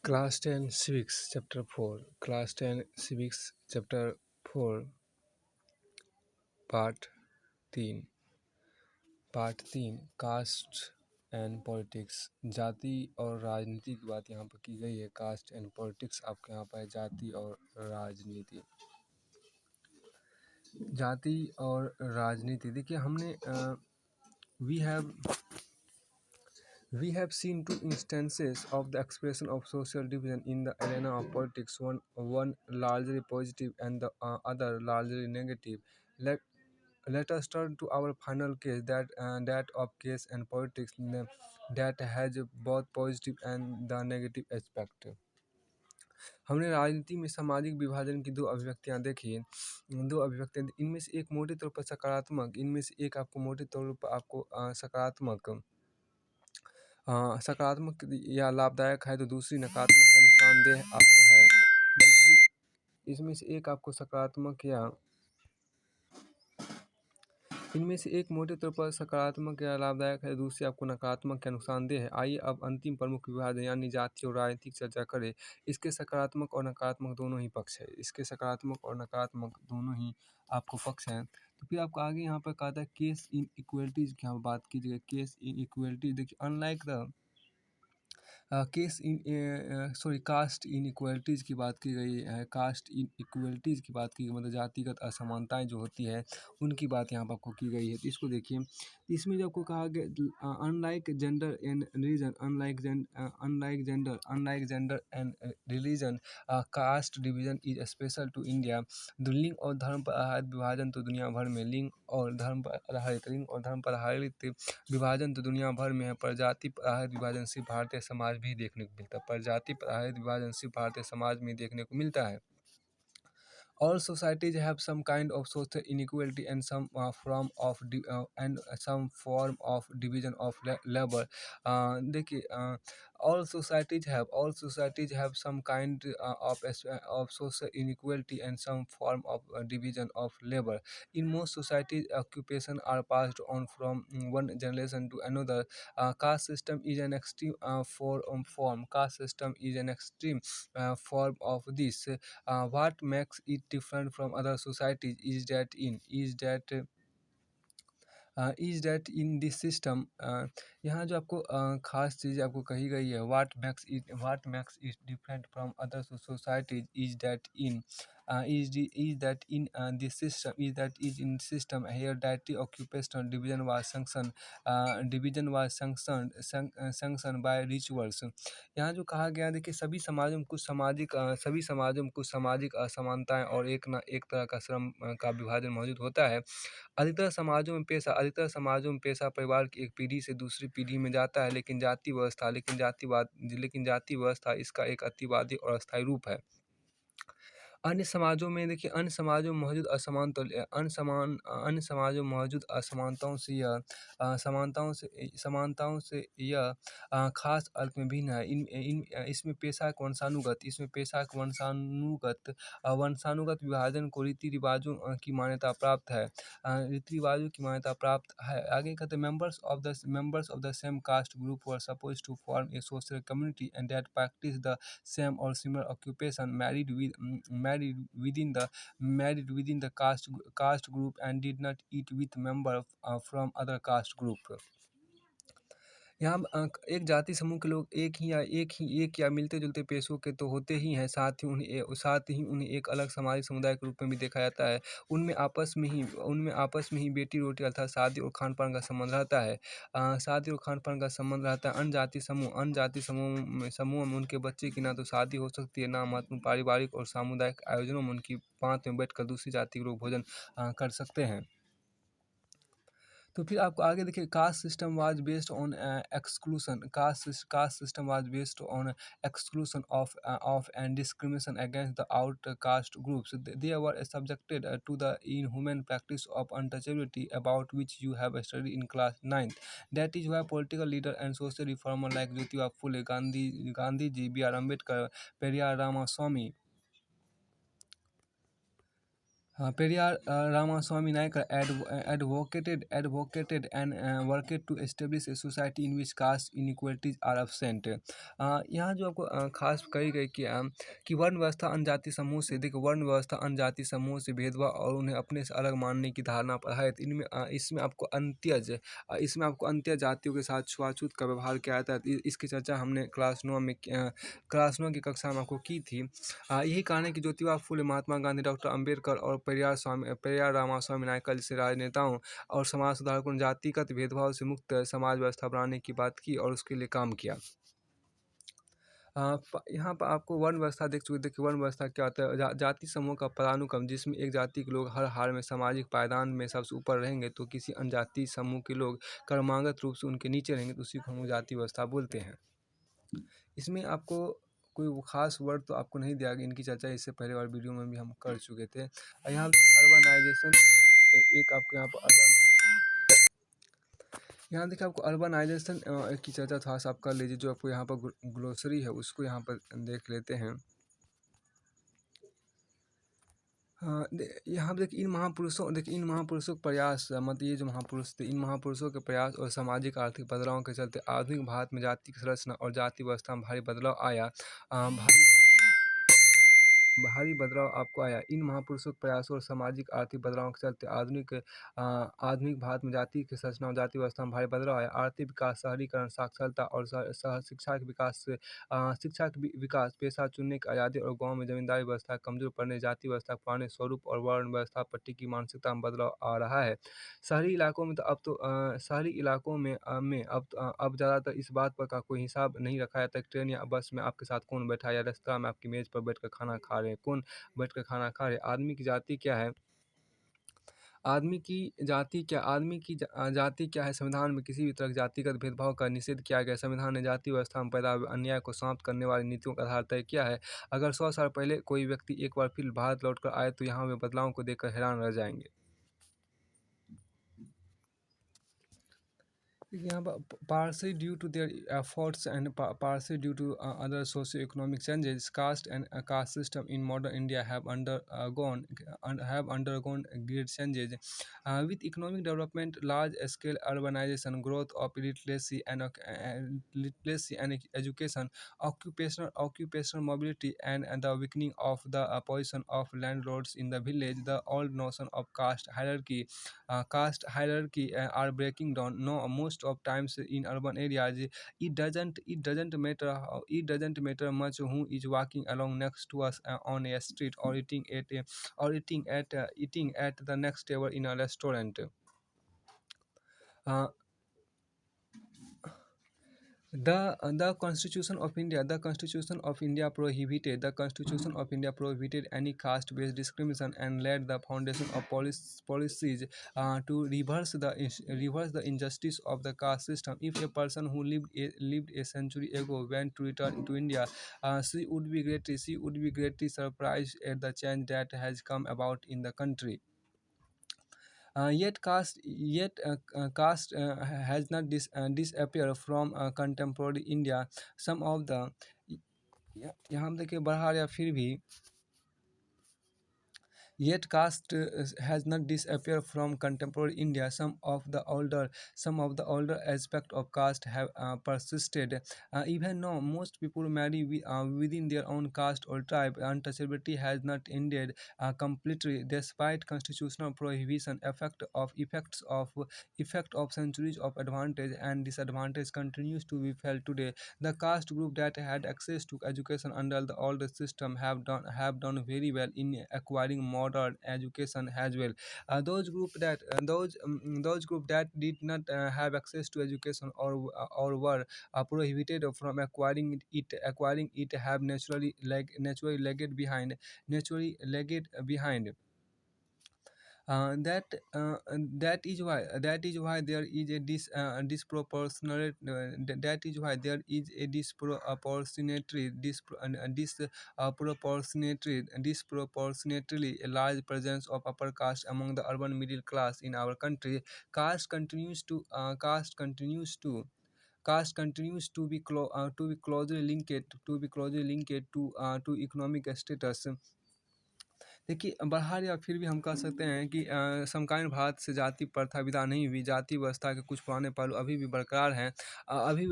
Class 10 Civics Chapter 4 Class 10 Civics Chapter 4 Part 3 caste and politics. जाति और राजनीति की बात यहाँ पर की गई है। कास्ट एंड पॉलिटिक्स आपके यहाँ पर है जाति और राजनीति। जाति और राजनीति देखिए हमने We have seen two instances of the expression of social division in the arena of politics, one largely positive and the other largely negative. Let us turn to our final case, that of case and politics, that has both positive and the negative aspect. हमने राजनीति में सामाजिक विभाजन की दो अभिव्यक्तियां देखी। इनमें से एक मोटे तौर पर सकारात्मक, इनमें से एक आपको मोटे तौर पर आपको सकारात्मक या लाभदायक है, तो दूसरी नकारात्मक या नुकसानदेह आपको है। इसमें से एक आपको सकारात्मक या इनमें से एक मोटे तौर पर सकारात्मक या लाभदायक है, दूसरी आपको नकारात्मक या नुकसानदेह है। आइए अब अंतिम प्रमुख विभाजन यानी जाति और राजनीति की चर्चा करें। इसके सकारात्मक और नकारात्मक दोनों ही पक्ष है। इसके सकारात्मक और नकारात्मक दोनों ही आपको पक्ष हैं। तो फिर आपको आगे यहाँ पर कहा था केस इन इक्वलिटीज की यहाँ बात कीजिएगा। केस इन इक्वलिटीज देखिए अनलाइक द कास्ट इन इक्वलिटीज़ की बात की गई है। कास्ट इन इक्वलिटीज़ की बात की गई, मतलब जातिगत असमानताएं जो होती है उनकी बात यहाँ पर आपको की गई है। तो इसको देखिए, इसमें जो आपको कहा गया unlike gender and religion, unlike gender and religion, caste division is special to India. लिंग और धर्म पर आधारित विभाजन तो दुनिया भर में लिंग और धर्म पर आधारित विभाजन तो दुनिया भर में है, पर जाति पर आधारित विभाजन सिर्फ भारतीय समाज भी देखने को मिलता है। पर जाति पर आधारित विभाजन सिर्फ भारतीय समाज में देखने को मिलता है। All societies have some kind of social inequality and some form of division of labor. देखिए all societies have some kind of social inequality and some form of division of labor. In most societies, occupation are passed on from one generation to another. Caste system is an extreme form. Caste system is an extreme form of this. What makes it different from other societies is that in this system, यहाँ जो आपको खास चीज़ आपको कही गई है, what makes it different from other societies is that in in system hereditary occupational division was sanctioned by rituals. यहाँ जो कहा गया देखिए सभी समाजों में कुछ सामाजिक असमानताएं और एक तरह का श्रम का विभाजन मौजूद होता है। अधिकतर समाजों में पेशा परिवार की एक पीढ़ी से दूसरी पीढ़ी में जाता है, लेकिन जाति व्यवस्था इसका एक अतिवादी और अस्थायी रूप है। अन्य समाजों में देखिए अन्य समाजों में मौजूद समानताओं से यह खास अर्थ में भिन्न है। इसमें पेशा के वंशानुगत विभाजन को रीति रिवाजों की मान्यता प्राप्त है। आगे कहते हैं members of the same caste group were supposed to form a social community and that practice the same or similar occupation, married within the caste group and did not eat with members from other caste group. यहाँ एक जाति समूह के लोग एक या मिलते जुलते पेशों के तो होते ही हैं, साथ ही उन्हें एक अलग सामाजिक समुदाय के रूप में भी देखा जाता है। उनमें आपस में ही बेटी रोटी अर्थात शादी और खान पान का संबंध रहता है। अन्य जाति समूह में उनके बच्चे की ना तो शादी हो सकती है, ना महत्वपूर्ण पारिवारिक और सामुदायिक आयोजनों में उनकी पांत में बैठकर दूसरी जाति के लोग भोजन कर सकते हैं। तो फिर आपको आगे देखिए caste system was based on exclusion. Caste system was based on exclusion of and discrimination against the outcaste groups. They were subjected to the inhuman practice of untouchability about which you have studied in class 9th. That is why political leader and social reformer like Jyotiba Phule, Gandhiji, B.R. Ambedkar, Periyar Ramaswamy Periyar Ramaswamy Naikar advocated and worked to establish a society in which caste inequalities are absent. यहाँ जो आपको खास कही गई कि वर्ण व्यवस्था अन्य समूह से देखिए वर्ण व्यवस्था अन्य जाति समूह से भेदभाव और उन्हें अपने से अलग मानने की धारणा पर है। तो इनमें इसमें आपको अंत्य जातियों के साथ छुआछूत का व्यवहार किया जाता है। इसकी चर्चा हमने क्लास 9 की कक्षा में आपको की थी। यही कारण है कि ज्योतिबा फुले, महात्मा गांधी, डॉक्टर अंबेडकर और पेरियार रामास्वामी नायकर जैसे राजनेताओं और समाज सुधारकों ने जातिगत भेदभाव से मुक्त समाज व्यवस्था बनाने की बात की और उसके लिए काम किया। यहाँ पर आपको वर्ण व्यवस्था देख चुके। देखिए वर्ण व्यवस्था क्या होता है, जाति समूह का पदानुक्रम, जिसमें एक जाति के लोग हर हाल में सामाजिक पायदान में सबसे ऊपर रहेंगे तो किसी अन्य जाति समूह के लोग क्रमागत रूप से उनके नीचे रहेंगे, तो उसी को हम जाति व्यवस्था बोलते हैं। इसमें आपको कोई वो खास वर्ड तो आपको नहीं दिया गया, इनकी चर्चा इससे पहले वाले वीडियो में भी हम कर चुके थे। यहाँ अर्बनाइजेशन एक आपको यहाँ देखिए आपको अर्बनाइजेशन की चर्चा थोड़ा सा आप कर लीजिए। जो आपको यहाँ पर ग्लोसरी है उसको यहाँ पर देख लेते हैं। हाँ, यहाँ पे देखिए इन महापुरुषों के प्रयास, मतलब ये जो महापुरुष थे, इन महापुरुषों के प्रयास और सामाजिक आर्थिक बदलावों के चलते आधुनिक भारत में जाति की संरचना और जाति व्यवस्था में भारी बदलाव आया। भारी बदलाव आपको आया। इन महापुरुषों के प्रयासों और सामाजिक आर्थिक बदलावों के चलते आधुनिक भारत में जाति की संरचना और जाति व्यवस्था में भारी बदलाव आया। आर्थिक विकास, शहरीकरण, साक्षरता और शिक्षा के विकास से विकास, पेशा चुनने की आज़ादी और गांव में जमींदारी व्यवस्था कमजोर पड़ने, जाति व्यवस्था के पुराने स्वरूप और वर्ण व्यवस्था पर टिकी मानसिकता में बदलाव आ रहा है। शहरी इलाकों में तो शहरी इलाकों में अब ज़्यादातर इस बात पर का कोई हिसाब नहीं रखा जाता कि ट्रेन या बस में आपके साथ कौन बैठा है या रेस्तरां में आपकी मेज़ पर बैठकर खाना खा रहे हैं, कौन बैठकर खाना खा रहे हैं। आदमी की जाति क्या है? जाति क्या है? संविधान में किसी भी तरह के जातिगत भेदभाव का निषेध किया गया है। संविधान ने जाति व्यवस्था में पैदा हुए अन्याय को समाप्त करने वाली नीतियों का आधार तय किया है। अगर 100 साल पहले कोई व्यक्ति एक बार फिर भारत लौटकर आए तो यहाँ हुए बदलावों को देखकर हैरान रह जाएंगे। यहाँ पर partially due to their efforts and partially due to other socio-economic changes, caste and caste system in modern India have undergone great changes. With economic development, large-scale urbanization, growth of literacy and education, occupational mobility, and the weakening of the position of landlords in the village, the old notion of caste hierarchy are breaking down. No, most of times in urban areas, it doesn't matter much who is walking along next to us on a street or eating at the next table in a restaurant. Uh, the Constitution of India prohibited any caste-based discrimination and laid the foundation of policies to reverse the injustice of the caste system. If a person who lived a century ago went to return to India, she would be greatly surprised at the change that has come about in the country. Caste has not disappeared from contemporary India. Some of the यहाँ हम देखिए बढ़ा या फिर भी Yet caste has not disappeared from contemporary India. Some of the older aspects of caste have persisted. Even now, most people marry within their own caste or tribe. Untouchability has not ended completely, despite constitutional prohibition. Effect of centuries of advantage and disadvantage continues to be felt today. The caste group that had access to education under the old system have done very well in acquiring modern education as well. Those group that did not have access to education or were prohibited from acquiring it have naturally lagged behind. That is why there is a disproportionately large presence of upper caste among the urban middle class in our country. Caste continues to be closely linked to economic status. देखिए, बहरहाल या फिर भी हम कह सकते हैं कि समकालीन भारत से जाति प्रथा विदा नहीं हुई, जाति व्यवस्था के कुछ पुराने पहलू अभी भी बरकरार हैं। अभी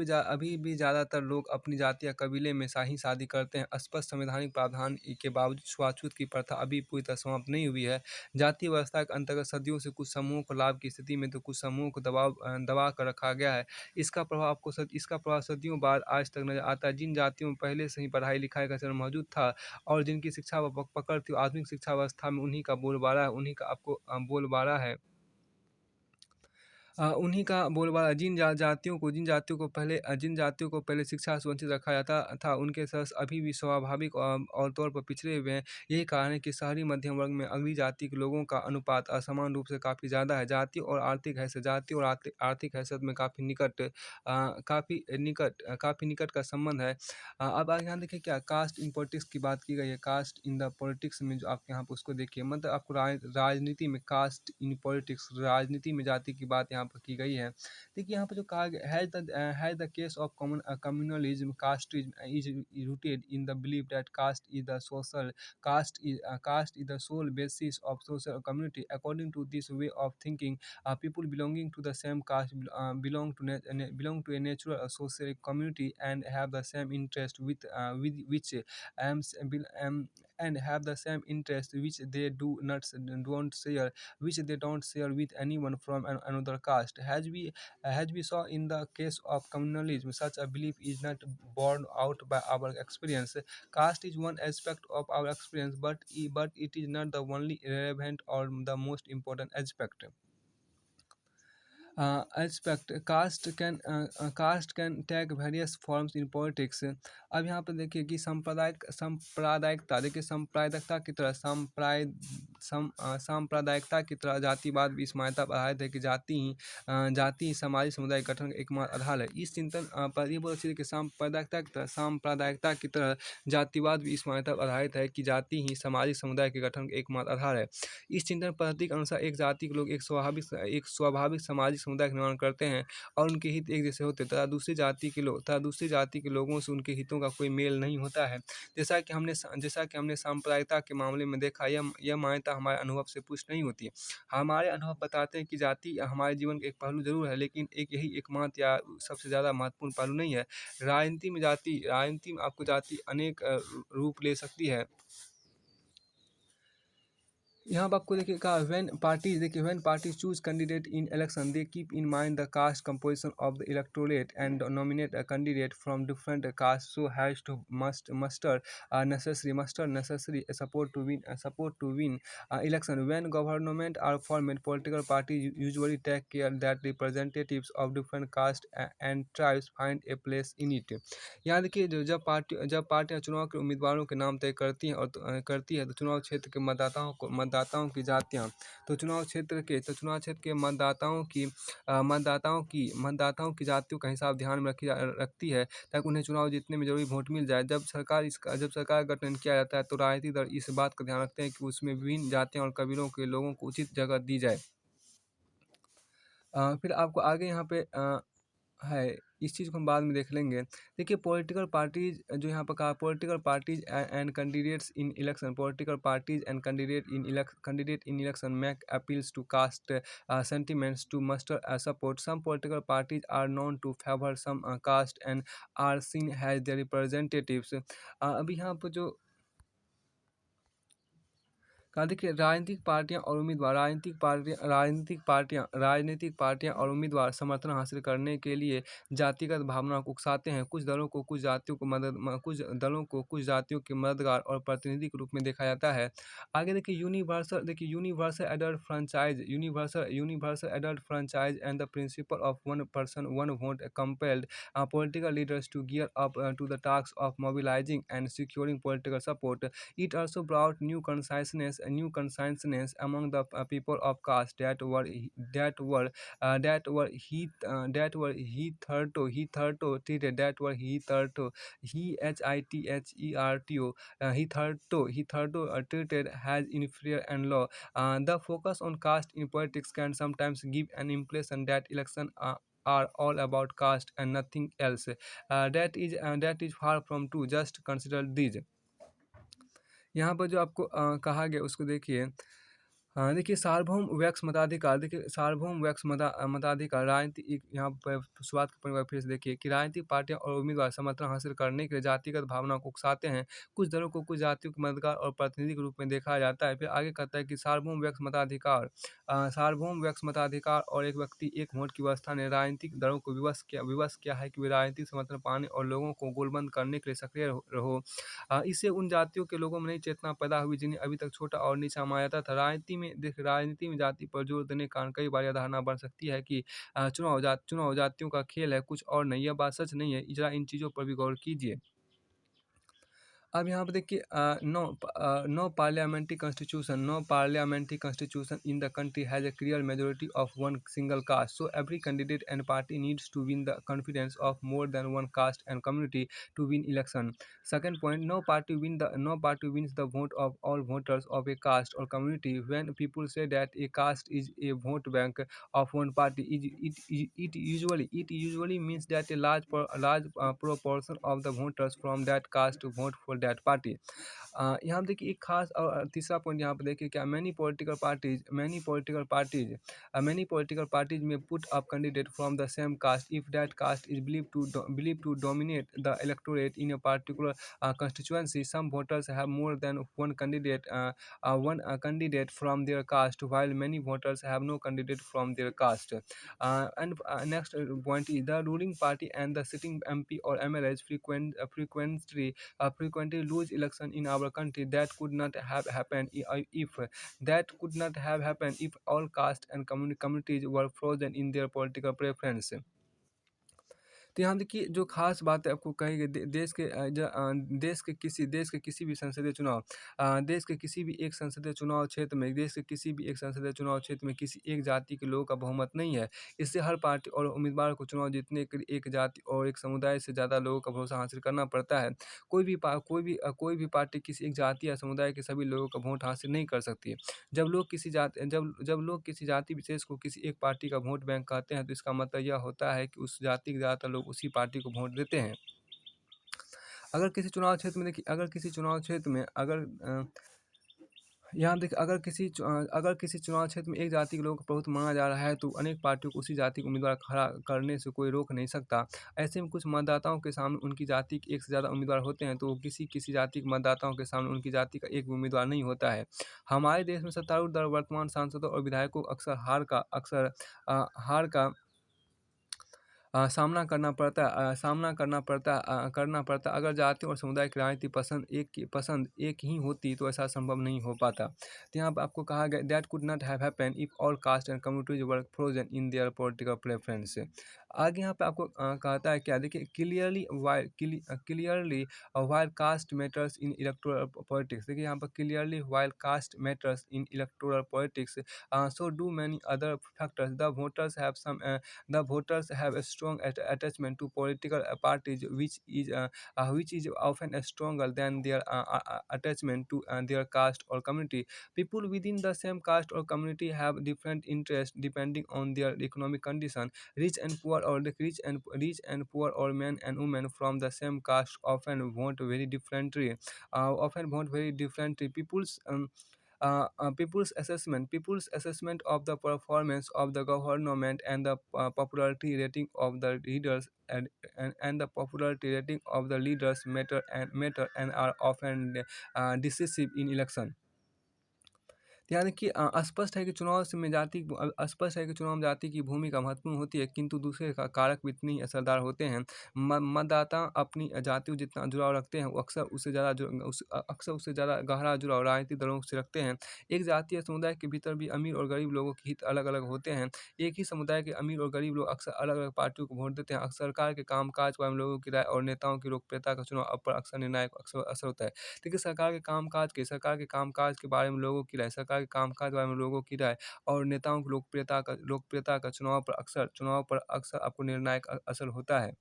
भी ज़्यादातर लोग अपनी जाति या कबीले में ही शादी करते हैं। स्पष्ट संवैधानिक प्रावधान के बावजूद छुआछूत की प्रथा अभी पूरी तरह समाप्त नहीं हुई है। जाति व्यवस्था के अंतर्गत सदियों से कुछ समूहों को लाभ की स्थिति में तो कुछ समूहों को दबा कर रखा गया है। इसका प्रभाव सदियों बाद आज तक नजर आता है। जिन जातियों में पहले से ही पढ़ाई-लिखाई का चलन मौजूद था और जिनकी शिक्षा व पकड़ थी, आधुनिक शिक्षा व्यवस्था में उन्हीं का आपको बोलबाला है। उन्हीं का बोलबाला जिन जातियों को पहले शिक्षा से वंचित रखा जाता था, उनके सदस्य अभी भी स्वाभाविक और तौर पर पिछड़े हुए हैं। यही कारण है कि शहरी मध्यम वर्ग में अगली जाति के लोगों का अनुपात असमान रूप से काफ़ी ज़्यादा है। जाति और आर्थिक हैसियत में काफ़ी निकट का संबंध है। अब आप यहाँ देखिए क्या कास्ट इन पॉलिटिक्स की बात की गई है। कास्ट इन द पॉलिटिक्स में जो आप यहाँ पे उसको देखिए, मतलब आपको राजनीति में कास्ट इन पॉलिटिक्स, राजनीति में जाति की बात यहाँ पर की गई है। देखिए यहाँ पर जो कहा गया as the case of communalism, caste is rooted in the belief that caste is the sole basis of social community. According to this way of thinking, people belonging to the same caste belong to a natural social community and have the same interest with which um, s- bel- um, and have the same interest which they don't share, with anyone from another caste. As we saw in the case of communalism, such a belief is not borne out by our experience. Caste is one aspect of our experience, but it is not the only relevant or the most important aspect. Caste can take various forms in politics. अब यहाँ पर देखिए कि सांप्रदायिकता, देखिए सांप्रदायिकता की तरह जातिवाद भी इस मान्यता पर आधारित है कि जाति ही समाजी समुदाय गठन का एकमात्र आधार है। इस चिंतन पर ये बहुत अच्छी है कि सांप्रदायिकता की तरह जातिवाद भी इस मान्यता पर आधारित है कि जाति ही सामाजिक समुदाय के गठन का एकमात्र आधार है। इस चिंतन पद्धति के अनुसार एक जाति के लोग एक स्वाभाविक सामाजिक समुदाय का निर्माण करते हैं और उनके हित एक जैसे होते हैं, तथा दूसरी जाति के लोगों से उनके हितों का कोई मेल नहीं होता है। जैसा कि हमने सांप्रदायिकता के मामले में देखा, यह मान्यता हमारे अनुभव से पुष्ट नहीं होती है। हमारे अनुभव बताते हैं कि जाति हमारे जीवन का एक पहलू जरूर है, लेकिन यही एकमात्र या सबसे ज़्यादा महत्वपूर्ण पहलू नहीं है। राजनीति में आपको जाति अनेक रूप ले सकती है। यहाँ पर आपको देखिए कहा when parties choose candidate in election, they keep in mind the caste composition of the electorate and nominate a candidate from different caste so as to muster necessary support to win election. When government are formed, political parties usually take care that representatives of different caste and tribes find a place in it. यहाँ देखिए जब पार्टियां चुनाव के उम्मीदवारों के नाम तय करती है तो चुनाव क्षेत्र के मतदाताओं की जातियां तो चुनाव क्षेत्र के मतदाताओं की जातियों का हिसाब ध्यान में रखती है ताकि उन्हें चुनाव जीतने में जरूरी वोट मिल जाए। जब सरकार का गठन किया जाता है तो राजनीतिक दल इस बात का ध्यान रखते हैं कि उसमें विभिन्न जातियों और कबीलों के लोगों को उचित जगह दी जाए। फिर आपको आगे यहाँ पे है, इस चीज़ को हम बाद में देख लेंगे। देखिए पॉलिटिकल पार्टीज जो यहाँ पर कहा, political parties in election make appeals to caste sentiments to muster support. Some political parties are known to favor some caste and are seen as their representatives. अभी यहाँ पर जो कहा, देखिए राजनीतिक पार्टियां और उम्मीदवार समर्थन हासिल करने के लिए जातिगत भावना को उकसाते हैं। कुछ जातियों के मददगार और प्रतिनिधि के रूप में देखा जाता है। आगे देखिए universal adult franchise and the principle of one person one vote compelled political leaders to gear up to the task of mobilizing and securing political support. It also brought new consciousness among the people of caste treated as inferior and low. The focus on caste in politics can sometimes give an impression that elections are all about caste and nothing else. That is far from true. Just consider these. यहाँ पर जो आपको कहा गया उसको देखिए। हाँ, देखिए सार्वभौम व्यक्ति मताधिकार, देखिए सार्वभौम व्यक्ति मताधिकार राजनीति एक यहाँ पर शुरुआत के परिवार फिर से देखिए कि राजनीतिक पार्टियां और उम्मीदवार समर्थन हासिल करने के लिए जातिगत भावना को उकसाते हैं। कुछ दलों को कुछ जातियों के मददगार और प्रतिनिधि के रूप में देखा जाता है। फिर आगे कहता है कि सार्वभौम व्यक्ति मताधिकार, सार्वभौम व्यक्ति मताधिकार और एक व्यक्ति एक वोट की व्यवस्था ने राजनीतिक दलों को विवश किया है कि वे राजनीतिक समर्थन पाने और लोगों को गोलबंद करने के लिए सक्रिय रहो। इससे उन जातियों के लोगों में नई चेतना पैदा हुई जिन्हें अभी तक छोटा और नीचा माना जाता था। राजनीति में जाति पर जोर देने के कारण कई बार यह धारणा बन सकती है कि चुनाव जातियों का खेल है, कुछ और नहीं। यह बात सच नहीं है, जरा इन चीज़ों पर भी गौर कीजिए। अब यहाँ पे देखिए no parliamentary constitution in the country has a clear majority of one single caste, so every candidate and party needs to win the confidence of more than one caste and community to win election. Second point, no party wins the vote of all voters of a caste or community. When people say that a caste is a vote bank of one party, it usually means that a large proportion of the voters from that caste to vote for that party. यहाँ पे देखिए एक खास तीसरा point यहाँ पे देखिए क्या many political parties may put up candidate from the same caste if that caste is believed to dominate the electorate in a particular constituency. Some voters have more than one candidate from their caste, while many voters have no candidate from their caste. And next point is the ruling party and the sitting MP or MLAs frequently lose election in our country. That could not have happened if all castes and communities were frozen in their political preference. तो यहाँ देखिए जो खास बात है आपको कही गई देश के किसी भी संसदीय चुनाव देश के किसी भी एक संसदीय चुनाव क्षेत्र में देश के किसी भी एक संसदीय चुनाव क्षेत्र में किसी एक जाति के लोगों का बहुमत नहीं है। इससे हर पार्टी और उम्मीदवार को चुनाव जीतने के लिए एक जाति और एक समुदाय से ज़्यादा लोगों का भरोसा हासिल करना पड़ता है। कोई भी पार्टी किसी एक जाति या समुदाय के सभी लोगों का वोट हासिल नहीं कर सकती। जब लोग किसी जाति विशेष को किसी एक पार्टी का वोट बैंक कहते हैं तो इसका मतलब यह होता है कि उस जाति के ज़्यादातर लोग उसी पार्टी को वोट देते हैं। अगर किसी चुनाव क्षेत्र में अगर किसी चुनाव क्षेत्र में एक जाति के लोगों को बहुत माना जा रहा है तो अनेक पार्टियों को उसी जाति को उम्मीदवार खड़ा करने से कोई रोक नहीं सकता। ऐसे में कुछ मतदाताओं के सामने उनकी जाति के एक से ज़्यादा उम्मीदवार होते हैं तो किसी जाति के मतदाताओं के सामने उनकी जाति का एक भी उम्मीदवार नहीं होता है। हमारे देश में सत्तारूढ़ दल वर्तमान सांसदों और विधायकों को हार का सामना करना पड़ता। अगर जाति और समुदाय की राजनीति पसंद एक ही होती तो ऐसा संभव नहीं हो पाता। तो यहाँ पर आपको कहा गया that could not have happened if all caste and communities were frozen in their political preference. आगे यहाँ पे आपको कहता है क्या देखिए clearly while caste matters in electoral politics. देखिए यहाँ पर clearly while caste matters in electoral politics so do many other factors. The voters have a strong attachment to political parties, which is often stronger than their attachment to their caste or community. People within the same caste or community have different interests depending on their economic condition. Rich and poor or men and women from the same caste often vote very differently. People's assessment of the performance of the government and the popularity rating of the leaders and the popularity rating of the leaders matter and are often decisive in election. ध्यान रखिए स्पष्ट है कि चुनाव में जाति की भूमिका महत्वपूर्ण होती है किंतु दूसरे कारक भी इतने ही असरदार होते हैं। मतदाता अपनी जाति को जितना जुड़ाव रखते हैं वो अक्सर उससे ज़्यादा गहरा जुड़ाव राजनीतिक दलों से रखते हैं। एक जाति या समुदाय के भीतर भी अमीर और गरीब लोगों के हित अलग अलग होते हैं। एक ही समुदाय के अमीर और गरीब लोग अक्सर अलग अलग पार्टियों को वोट देते हैं। सरकार के कामकाज पर लोगों की राय और नेताओं की लोकप्रियता का चुनाव पर अक्सर निर्णायक असर होता है। देखिए सरकार के कामकाज के बारे में लोगों की राय, सरकार के कामकाज के बारे में लोगों की राय और नेताओं की लोकप्रियता का चुनाव पर अक्सर आपको निर्णायक असर होता है।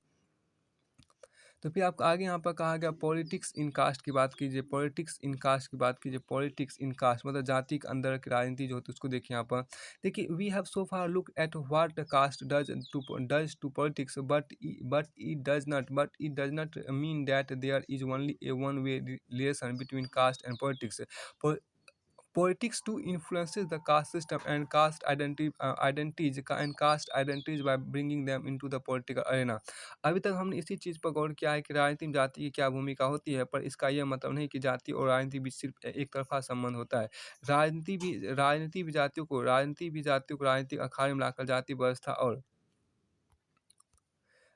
तो फिर आपको आगे यहाँ पर कहा गया पॉलिटिक्स इन कास्ट की बात कीजिए, पॉलिटिक्स इन कास्ट की बात कीजिए, पॉलिटिक्स इन कास्ट मतलब जाति के अंदर की राजनीति जो होती है उसको देखिए यहाँ पर। देखिए we have so far look at what caste does to politics, but it does not mean that there is only a one way relation between caste and politics. Politics too influences the caste system and caste identities by bringing them into the political arena. अभी तक हमने इसी चीज़ पर गौर किया है कि राजनीति में जाति की क्या भूमिका होती है, पर इसका यह मतलब नहीं कि जाति और राजनीति बीच सिर्फ एक तरफा संबंध होता है। राजनीति भी जातियों को राजनीतिक अखाड़े में लाकर जाति व्यवस्था और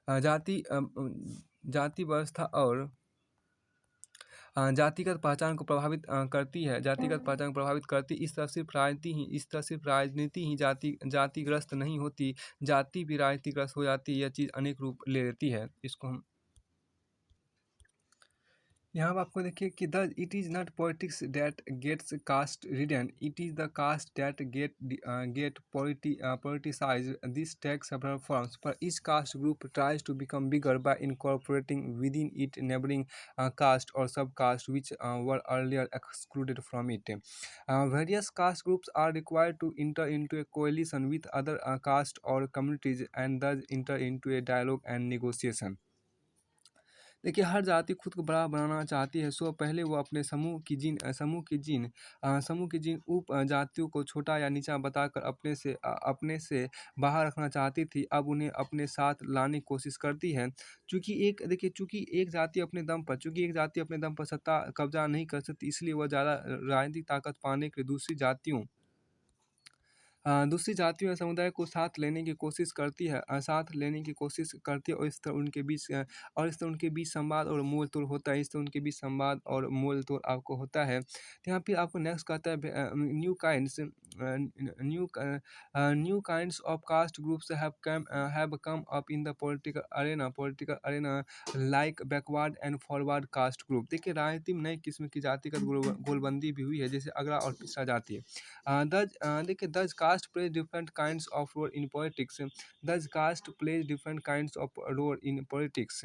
अ, जाति अ, जाति व्यवस्था और जातिगत पहचान को प्रभावित करती है, जातिगत पहचान को प्रभावित करती है। इस तरह सिर्फ राजनीति ही जातिग्रस्त नहीं होती, जाति भी राजनीतिग्रस्त हो जाती है। यह चीज़ अनेक रूप ले लेती है। इसको हम यहाँ पे आपको देखिए कि the it is not politics that gets caste ridden, it is the caste that get politicized. This takes several forms, but each caste group tries to become bigger by incorporating within it neighboring caste or subcaste which were earlier excluded from it. Various caste groups are required to enter into a coalition with other caste or communities and thus enter into a dialogue and negotiation. देखिए हर जाति खुद को बड़ा बनाना चाहती है, सो पहले वो अपने समूह की जिन उप जातियों को छोटा या नीचा बताकर अपने से बाहर रखना चाहती थी, अब उन्हें अपने साथ लाने की कोशिश करती है। चूँकि एक जाति अपने दम पर सत्ता कब्ज़ा नहीं कर सकती, इसलिए वह ज़्यादा राजनीतिक ताकत पाने के लिए दूसरी जातियों या समुदाय को साथ लेने की कोशिश करती है और इस तरह उनके बीच संवाद और मोल-तोल होता है। आपको होता है। तो यहाँ पे आपको नेक्स्ट कहता है new kinds of caste groups have come up in the political Arena like backward and forward caste group. देखिए राजनीति में नई किस्म की जातिगत गोलबंदी भी हुई है, जैसे अगड़ा और पिछड़ा जाति। देखिए does caste play different kinds of role in politics? Does caste play different kinds of role in politics?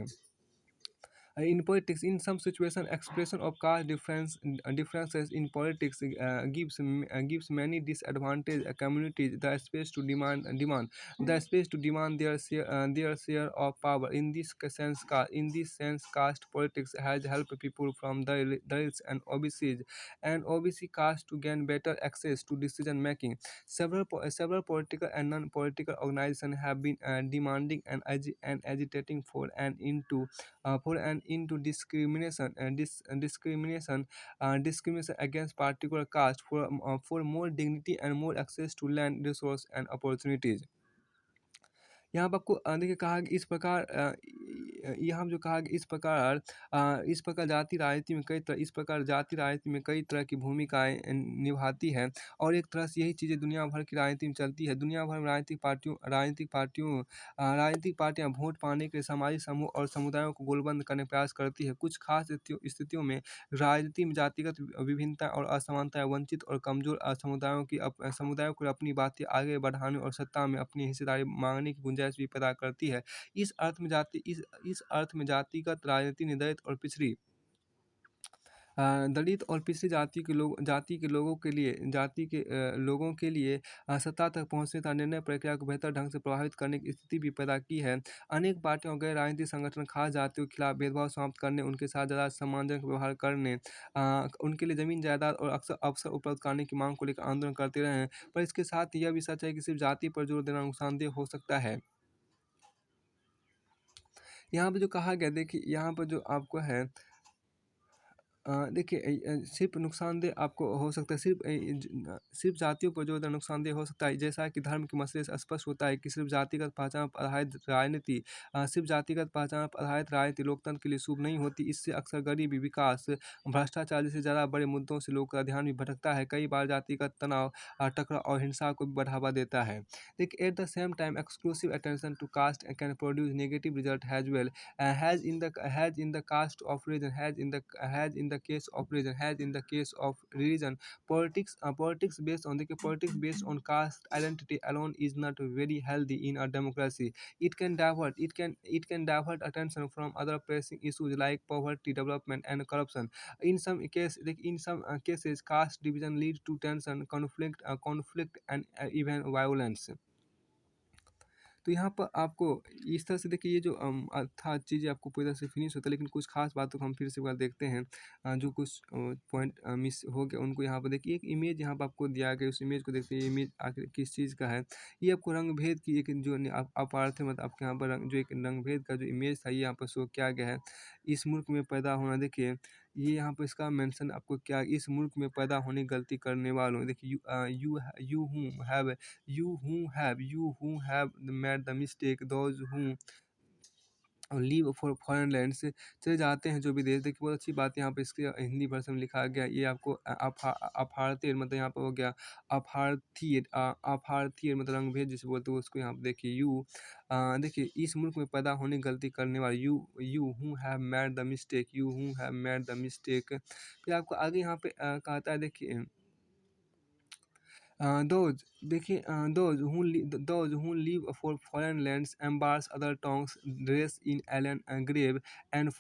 In politics, in some situation, expression of differences in politics gives many disadvantaged communities the space to demand their share of power. In this sense, caste politics has helped people from the Dalits and OBC caste to gain better access to decision making. Several political and non-political organizations have been demanding and agitating for an into discrimination against particular caste for more dignity and more access to land resource and opportunities. यहाँ पे आपको देखिए कहा कि इस प्रकार जाति राजनीति में कई तरह की भूमिकाएं निभाती है और एक तरह से यही चीज़ें दुनिया भर की राजनीति में चलती है। दुनिया भर में राजनीतिक पार्टियां वोट पाने के लिए सामाजिक समूह और समुदायों को गोलबंद करने का प्रयास करती है। कुछ खास स्थितियों में राजनीति में जातिगत विभिन्नता और असमानताएं वंचित और कमजोर समुदायों को अपनी बातें आगे बढ़ाने और सत्ता में अपनी हिस्सेदारी मांगने की गुंजाइश भी पैदा करती है। इस अर्थ में जातिगत राजनीति ने दलित और पिछड़ी जाति के लोगों के लिए सत्ता तक पहुंचने तथा निर्णय प्रक्रिया को बेहतर ढंग से प्रभावित करने की स्थिति भी पैदा की है। अनेक पार्टियों और गैर राजनीतिक संगठन खास जातियों के खिलाफ भेदभाव समाप्त करने, उनके साथ ज़्यादा सम्मानजनक व्यवहार करने, उनके लिए ज़मीन जायदाद और अवसर उपलब्ध कराने की मांग को लेकर आंदोलन करते रहे हैं। पर इसके साथ यह भी सच है कि सिर्फ जाति पर जोर देना नुकसानदेह हो सकता है। यहाँ पे जो कहा गया, देखिए यहाँ पर जो आपको है देखिए सिर्फ नुकसानदेह आपको हो सकता है, सिर्फ जातियों पर जो नुकसानदेह हो सकता है, जैसा कि धर्म के मसले से स्पष्ट होता है कि सिर्फ जातिगत पहचान पर आधारित राजनीति लोकतंत्र के लिए शुभ नहीं होती। इससे अक्सर गरीबी, विकास, भ्रष्टाचार जैसे ज़्यादा बड़े मुद्दों से लोगों का ध्यान भी भटकता है। कई बार जातिगत तनाव, टकराव और हिंसा को भी बढ़ावा देता है। देखिए at the same time exclusive attention to caste can produce negative result as well, has in the caste of region, has in the the case of religion, has in the case of religion. Politics based on, देखिए politics based on caste identity alone is not very healthy in a democracy. It can divert attention from other pressing issues like poverty, development, and corruption. In some cases, caste division leads to tension, conflict, and even violence. तो यहाँ पर आपको इस तरह से देखिए ये जो था चीज़ें आपको पूरी तरह से फिनिश होता है, लेकिन कुछ खास बातों को हम फिर से एक बार देखते हैं। जो कुछ पॉइंट मिस हो गया उनको यहाँ पर देखिए, एक इमेज यहाँ पर आपको दिया गया, उस इमेज को देखते हैं, इमेज आखिर किस चीज़ का है। ये आपको रंग भेद की एक जो अपार्थ मतलब आपके यहाँ पर जो एक रंग भेद का जो इमेज था ये यहाँ पर शो किया गया है। इस मुल्क में पैदा होना, देखिए ये यहाँ पर इसका मेंशन आपको क्या, इस मुल्क में पैदा होने की गलती करने वालों, देखिए you who have made the mistake, those who leave for foreign land से चले जाते हैं जो विदेश। देखिए बहुत अच्छी बात है, यहाँ पे इसके हिंदी वर्जन में लिखा गया, ये आपको अपार्थीय मतलब यहाँ पर हो गया अपार्थीय मतलब रंग भेद जिसे बोलते हैं उसको यहाँ पे देखिए देखिए इस मुल्क में पैदा होने की गलती करने वाले, you who have made the mistake, you who have made the mistake. फिर आपको आगे यहाँ पे कहता है देखिए those who live for foreign lands, embrace other tongues, dress in alien grave, and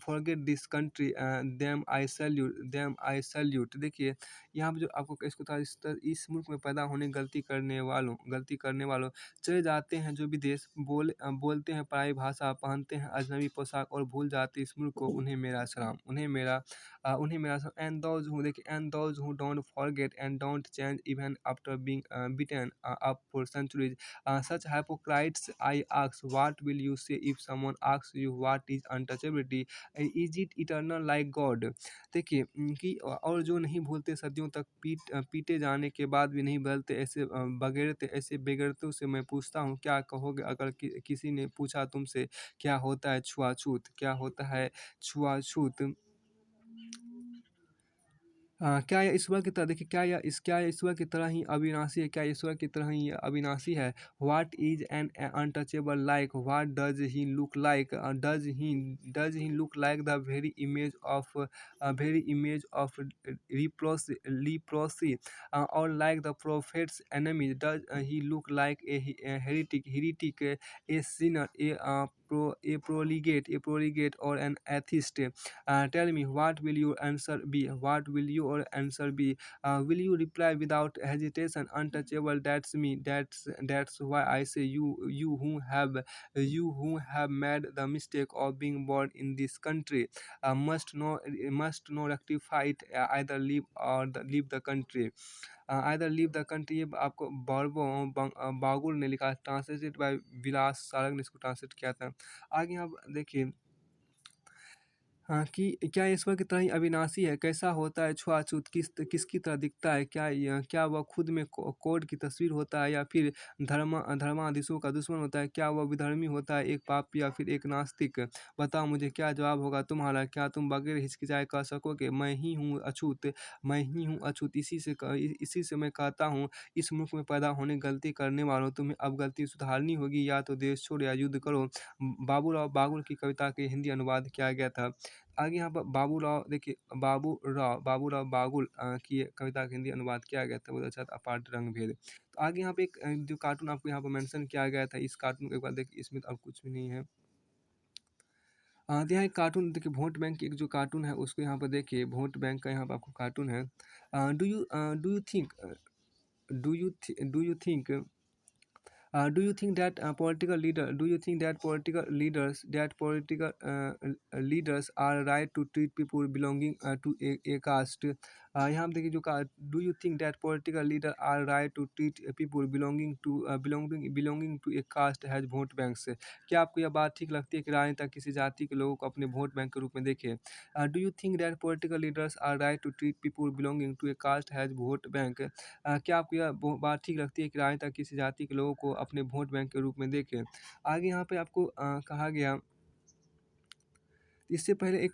forget this country, them I salute। देखिए यहाँ पे जो आपको इसको था, इस मुल्क में पैदा होने की गलती करने वालों चले जाते हैं जो विदेश, बोलते हैं पराई भाषा, पहनते हैं अजनबी पोशाक और भूल जाते इस मुल्क को, उन्हें मेरा सलाम, and those who देखिए and those who don't forget and don't change even after being beaten up for centuries, such hypocrites I ask, what will you say if someone asks you what is untouchability? Is it eternal like God? देखिए कि और जो नहीं भूलते सदियों तक पीटे जाने के बाद भी नहीं बदलते, ऐसे बेगरतों से मैं पूछता हूँ क्या कहोगे अगर किसी ने पूछा तुमसे क्या होता है छुआछूत, क्या होता है छुआछूत? क्या यह ईश्वर की तरह, देखिए क्या यह ईश्वर की तरह ही अविनाशी है, क्या ईश्वर की तरह ही ये अविनाशी है? What is an untouchable like, what does he look like, does he look like the very image of leprosy, or like the prophet's enemy? Does he look like a heretic, a sinner, a profligate, or an atheist? Tell me, what will your answer be? What will your answer be? Will you reply without hesitation, untouchable? That's me. That's why I say you who have made the mistake of being born in this country must know rectify it. Leave the country. Either leave the country, ये आपको बागुल ने लिखा, translated bye विलास सारंग ने इसको translate किया था। आगे आप देखिए कि क्या ईश्वर की तरह ही अविनाशी है? कैसा होता है छुआछूत? किसकी तरह दिखता है? क्या वह खुद में कोड की तस्वीर होता है या फिर धर्माधीशों का दुश्मन होता है? क्या वह विधर्मी होता है, एक पापी या फिर एक नास्तिक? बताओ मुझे क्या जवाब होगा तुम्हारा? क्या तुम बगैर हिचकिचाए कह सकोगे मैं ही हूँ अछूत, मैं ही हूँ अछूत? इसी से मैं कहता हूँ, इस मुल्क में पैदा होने की गलती करने वालों, तुम्हें अब गलती सुधारनी होगी, या तो देश छोड़ या युद्ध करो। बाबूराव बागुल की कविता के हिंदी अनुवाद किया गया था। आगे यहाँ पर बाबूराव देखिए बाबूराव बागुल की ये कविता का हिंदी अनुवाद किया गया था, बहुत अच्छा था, अपाट रंग भेद। तो आगे यहाँ पे एक जो कार्टून आपको यहाँ पर मेंशन किया गया था, इस कार्टून को एक बार देखिए, इसमें तो अब कुछ भी नहीं है। तो यहाँ एक कार्टून देखिए, वोट बैंक की एक जो कार्टून है उसको यहाँ पर देखिए, वोट बैंक का यहाँ पर आपको कार्टून है। Do you think do you think that political leaders are right to treat people belonging to a caste? यहाँ पे देखिए जो do you think that political leader are right to treat people belonging to a caste as vote banks? क्या आपको यह बात ठीक लगती है कि राजनेता किसी जाति के लोगों को अपने वोट बैंक के रूप में देखे? Do you think that political leaders are right to treat people belonging to a caste as vote bank? क्या आपको यह बात ठीक लगती है कि राजनेता किसी जाति के लोगों को अपने वोट बैंक के रूप में देखें? आगे यहाँ पे आपको कहा गया, इससे पहले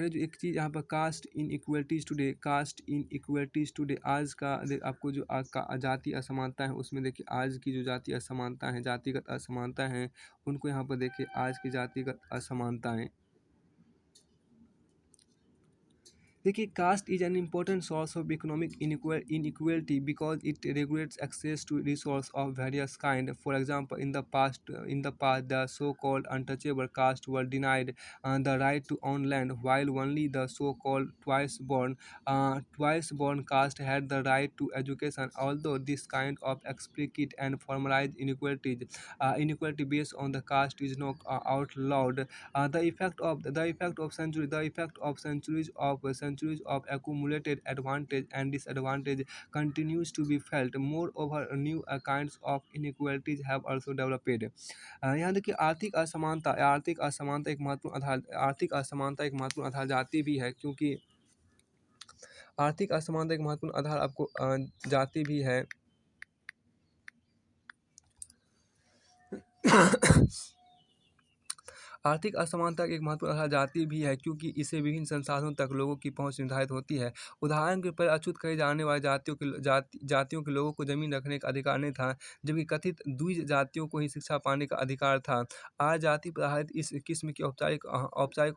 जो एक चीज़ यहाँ पर कास्ट इन इक्वलिटीज़ टुडे आज का आपको जो जाति असमानता है उसमें देखिए, आज की जो जाति असमानता है, जातिगत असमानता है, उनको यहाँ पर देखिए आज की जातिगत असमानताएँ देखिए, caste is an important source of economic inequality because it regulates access to resource of various kind. For example, in the past, the so-called untouchable caste were denied the right to own land, while only the so-called twice-born caste had the right to education. Although this kind of explicit and formalized inequality based on the caste is not outlawed, the effect of accumulated advantage and disadvantage continues to be felt. Moreover, new kinds of inequalities have also developed. यहाँ देखिए, आर्थिक असमानता एक महत्वपूर्ण आधार जाति भी है, क्योंकि आर्थिक असमानता एक महत्वपूर्ण आधार आपको जाति भी है। आर्थिक असमानता की एक महत्वपूर्ण आधार जाति भी है, क्योंकि इससे विभिन्न संसाधनों तक लोगों की पहुंच निर्धारित होती है। उदाहरण के पर अछूत कही जाने वाली जातियों के लोगों को जमीन रखने का अधिकार नहीं था, जबकि कथित द्विज जातियों को ही शिक्षा पाने का अधिकार था। आज जाति पर आधारित इस किस्म की औपचारिक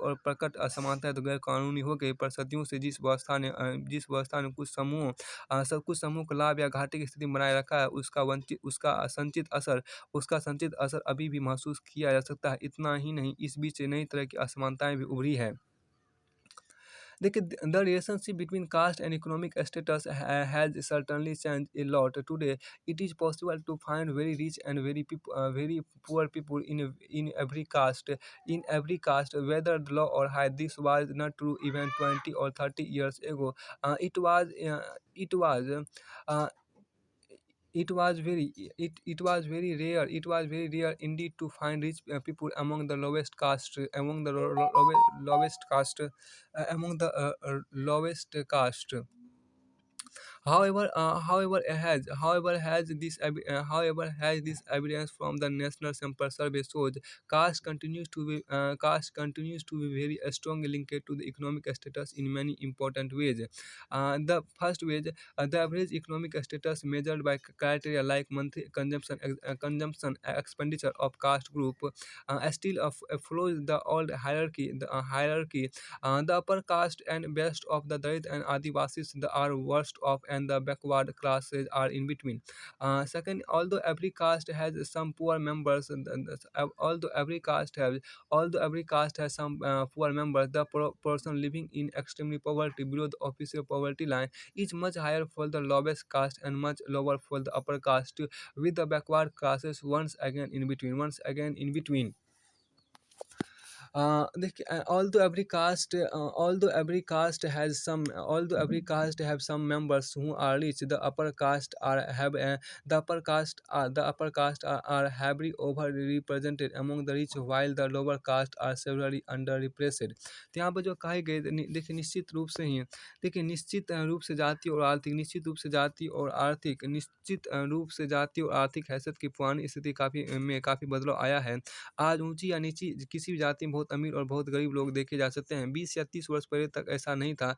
और प्रकट असमानता तो गैर कानूनी हो गई, पर सदियों से जिस व्यवस्था ने कुछ समूह को लाभ या घाटे की स्थिति में बनाए रखा है, उसका संचित असर अभी भी महसूस किया जा सकता है। इतना ही नहीं, इस बीच नई तरह की असमानताएं भी उभरी है। देखिए, the relationship between caste and economic status has certainly change a lot today. It is possible to find very rich and very poor people in every caste whether low or high. This was not true even 20 or 30 years ago. Uh, it was very rare indeed to find rich people among the lowest caste among the lowest caste. However, has this evidence from the National Sample Survey shows caste continues to be very strongly linked to the economic status in many important ways. The first way, the average economic status measured by criteria like monthly consumption expenditure of caste group still follows the old hierarchy. The upper caste and best of the Dalit and Adivasis are worst off, and the backward classes are in between. Second, although every caste has some poor members, the person living in extremely poverty below the official poverty line is much higher for the lowest caste and much lower for the upper caste, with the backward classes once again in between. देखिए, although every caste have some members who are rich, the upper caste are heavily overrepresented among the rich, while the lower caste are severely underrepresented. तो यहाँ पर जो कहे गए, देखिए निश्चित रूप से जाति और आर्थिक हैसियत की पुरानी स्थिति काफ़ी बदलाव आया है। आज ऊंची या नीची किसी भी जाति में बहुत अमीर और बहुत गरीब लोग देखे जा सकते हैं। 20 या 30 वर्ष पहले तक ऐसा नहीं था।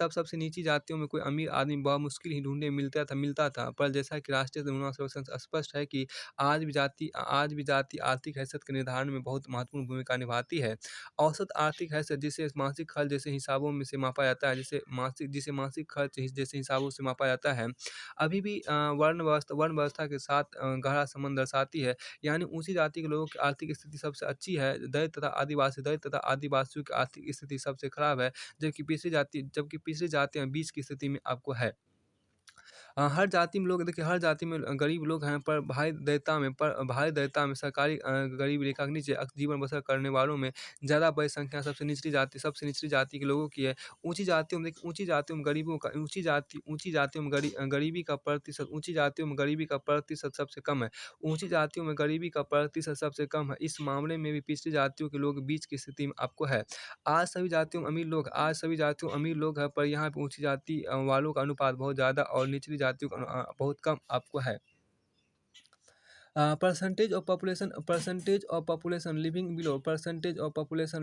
तब सबसे नीची जातियों में कोई अमीर आदमी बहुत मुश्किल ही ढूंढने मिलता था। पर जैसा कि राष्ट्रीय जनगणना सर्वेक्षण से स्पष्ट है कि आज भी जाति आर्थिक हैसियत के निर्धारण में बहुत महत्वपूर्ण भूमिका निभाती है। औसत आर्थिक हैसियत, जिसे मासिक खर्च जैसे हिसाबों में से मापा जाता है, जिसे मासिक खर्च जैसे हिसाबों से मापा जाता है, अभी भी वर्ण व्यवस्था के साथ गहरा संबंध दर्शाती है। यानी ऊंची जाति के लोगों की आर्थिक स्थिति सबसे अच्छी है, दलित तथा आदिवासियों की आर्थिक स्थिति सबसे खराब है, जबकि पिछड़ी जातियां बीच की स्थिति में आपको है। हर जाति में लोग, देखिए हर जाति में गरीब लोग हैं, पर भारी दरिद्रता में सरकारी गरीबी रेखा के नीचे जीवन बसर करने वालों में ज़्यादा बड़ी संख्या सबसे निचली जाति के लोगों की है। ऊंची जातियों में गरीबी का प्रतिशत सबसे कम है। इस मामले में भी पिछड़ी जातियों के लोग बीच की स्थिति में आपको है। आज सभी जातियों में अमीर लोग हैं, पर यहाँ पे ऊंची जाति वालों का अनुपात बहुत ज़्यादा और निचली जातियों का बहुत कम आपको है। Percentage of population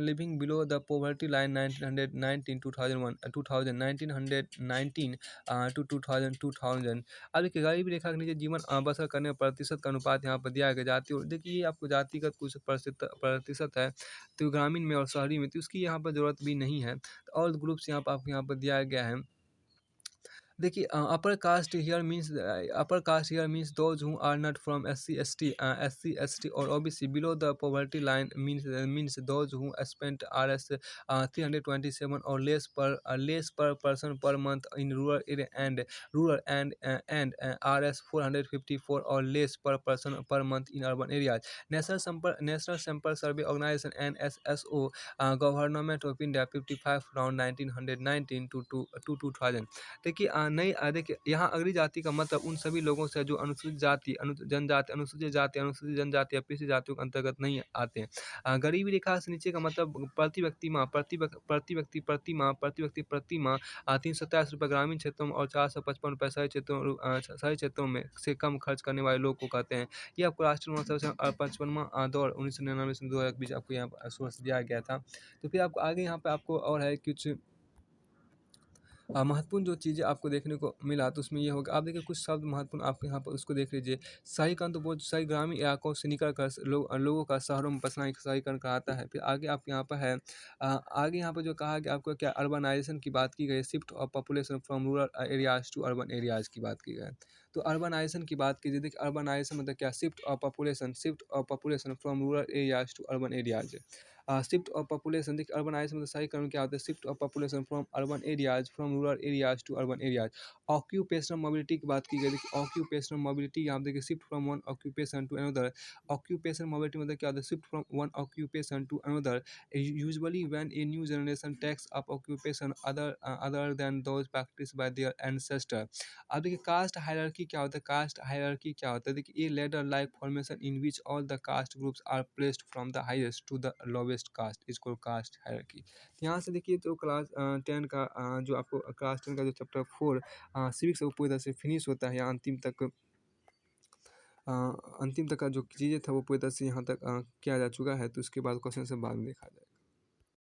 living below the poverty line 1919 2001 1919 to 2000। अब देखिए गरीबी रेखा के नीचे जीवन बसर करने का प्रतिशत का अनुपात यहाँ पर दिया गया जाति, और देखिए ये आपको जातिगत कुछ प्रतिशत है तो ग्रामीण में और शहरी में, तो उसकी यहाँ पर ज़रूरत भी नहीं है। ऑल ग्रुप्स यहाँ पर आपको यहाँ पर दिया गया है। देखिए upper caste here means those who are not from S C S T or OBC. Below the poverty line means those who spent RS 327 or less per person per month in rural and RS 454 or less per person per month in urban areas. National sample survey organisation NSSO government of India 55 from 1919 to 2000। देखिए देखिए यहाँ अगली जाति का मतलब उन सभी लोगों से जो अनुसूचित जाति, जनजाति, अनुसूचित जनजाति या पिछड़ी जातियों के अंतर्गत नहीं आते हैं। गरीबी रेखा से नीचे का मतलब प्रति व्यक्ति प्रति माह 327 रुपये ग्रामीण क्षेत्रों में और 455 रुपये शहरी क्षेत्रों में से कम खर्च करने वाले लोग को कहते हैं। ये आपको राष्ट्रीय लोक सर्वेक्षण 55वां दौर 1999 से 2000 के बीच आपको यहाँ पर सोर्स दिया गया था। तो फिर आपको आगे यहाँ पे आपको और है कुछ महत्वपूर्ण जो चीज़ें आपको देखने को मिला, तो उसमें ये होगा, आप देखिए कुछ शब्द महत्वपूर्ण आपको यहाँ पर उसको देख लीजिए। शहरीकरण तो बहुत शहरी ग्रामीण इलाकों से निकल कर लोगों का शहरों में बसना एक शहरीकरण कहलाता है। फिर आगे आपके यहाँ पर है आगे यहाँ पर जो कहा कि आपको क्या अर्बनाइजेशन की बात की गई, shift of population from rural areas to urban areas की बात की गई। तो अर्बनाइजेशन की बात कीजिए, देखिए अर्बनाइजेशन मतलब क्या, shift of population from rural areas to urban areas. Shift of population, देखिए अर्बनाइजेशन मतलब शहरीकरण क्या होता है, shift of population from rural areas to urban areas. Occupational mobility की बात की गई, देखिए ऑक्यूपेशनल मोबिलिटी यहाँ देखिए shift from one occupation to another. Occupational mobility मतलब क्या होता है, shift from one occupation to another usually when a new generation takes up occupation other than those practice by their ancestor. अब देखिए caste hierarchy क्या होता है, देखिए a ladder like formation in which all the caste groups are placed from the highest to the lowest caste is called caste hierarchy. यहाँ से देखिए तो क्लास 10 का जो आपको क्लास 10 का जो चैप्टर 4 सिविक्स वो पूरी तरह से फिनिश होता है। यहाँ अंतिम तक का जो चीज़ें था वो पूरी तरह से यहाँ तक किया जा चुका है, तो उसके बाद क्वेश्चन से बाद में देखा जाए।